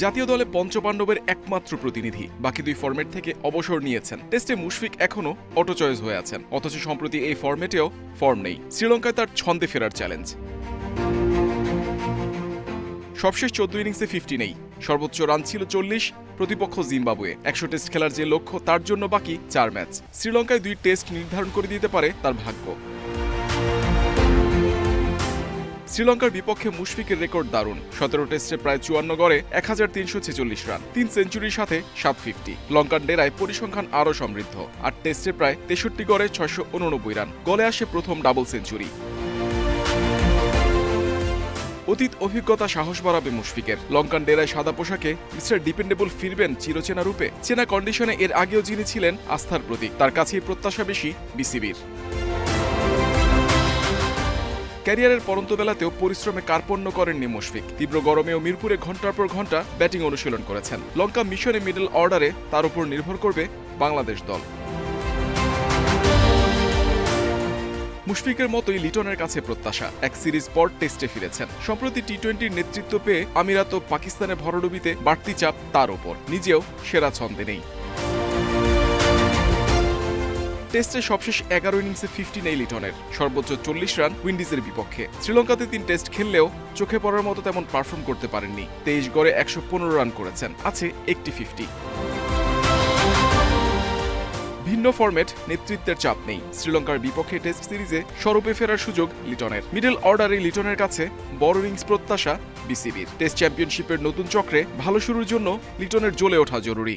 জাতীয় দলে পঞ্চপাণ্ডবের একমাত্র প্রতিনিধি, বাকি দুই ফরম্যাট থেকে অবসর নিয়েছেন। টেস্টে মুশফিক এখনও অটো চয়েস হয়ে আছেন, অথচ সম্প্রতি এই ফরম্যাটেও ফর্ম নেই। শ্রীলঙ্কায় তার ছন্দে ফেরার চ্যালেঞ্জ। সবশেষ 14 ইনিংসে 50 নেই, সর্বোচ্চ রান ছিল 40। প্রতিপক্ষ জিম্বাবুয়ে। 100 টেস্ট খেলার যে লক্ষ্য, তার জন্য বাকি 4 ম্যাচ। শ্রীলঙ্কায় 2 টেস্ট নির্ধারণ করে দিতে পারে তার ভাগ্য। শ্রীলঙ্কার বিপক্ষে মুশফিকের রেকর্ড দারুণ। 17 টেস্টে প্রায় 54 গড়ে 1346 রান, 3 সেঞ্চুরির সাথে 750। লঙ্কান ডেরায় পরিসংখ্যান আরও সমৃদ্ধ। 8 টেস্টে প্রায় 63 গড়ে 689 রান, গলে আসে প্রথম ডাবল সেঞ্চুরি। অতীত অভিজ্ঞতা সাহস বাড়াবে মুশফিকের। লঙ্কান ডেরায় সাদা পোশাকে মিস্টার ডিপেন্ডেবল ফিরবেন চিরচেনা রূপে। চেনা কন্ডিশনে এর আগেও যিনি ছিলেন আস্থার প্রতীক, তার কাছেই প্রত্যাশা বেশি বিসিবির। ক্যারিয়ারের পরন্ত বেলাতেও পরিশ্রমে কার্পণ্য করেননি মুশফিক। তীব্র গরমেও মিরপুরে ঘন্টার পর ঘন্টা ব্যাটিং অনুশীলন করেছেন। লঙ্কা মিশনে মিডল অর্ডারে তার উপর নির্ভর করবে বাংলাদেশ দল। মুশফিকের মতোই লিটনের কাছে প্রত্যাশা। এক সিরিজ পর টেস্টে ফিরেছেন। সম্প্রতি টি-20 নেতৃত্ব পেয়ে আমিরাত ও পাকিস্তানে ভরাডুবিতে বাড়তি চাপ তার ওপর। নিজেও সেরা ছন্দে নেই। টেস্টে সবশেষ 11 ইনিংসে 50 নেই লিটনের, সর্বোচ্চ 40 রান উইন্ডিজের বিপক্ষে। শ্রীলঙ্কাতে 3 টেস্ট খেললেও চোখে পড়ার মতো তেমন পারফর্ম করতে পারেননি। 23 গড়ে 115 রান করেছেন, আছে একটি 50। ভিন্ন ফরম্যাট, নেতৃত্বের চাপ নেই। শ্রীলঙ্কার বিপক্ষে টেস্ট সিরিজে স্বরূপে ফেরার সুযোগ লিটনের। মিডল অর্ডারে লিটনের কাছে বড় ইনিংস প্রত্যাশা বিসিবির। টেস্ট চ্যাম্পিয়নশিপের নতুন চক্রে ভালো শুরুর জন্য লিটনের জ্বলে ওঠা জরুরি।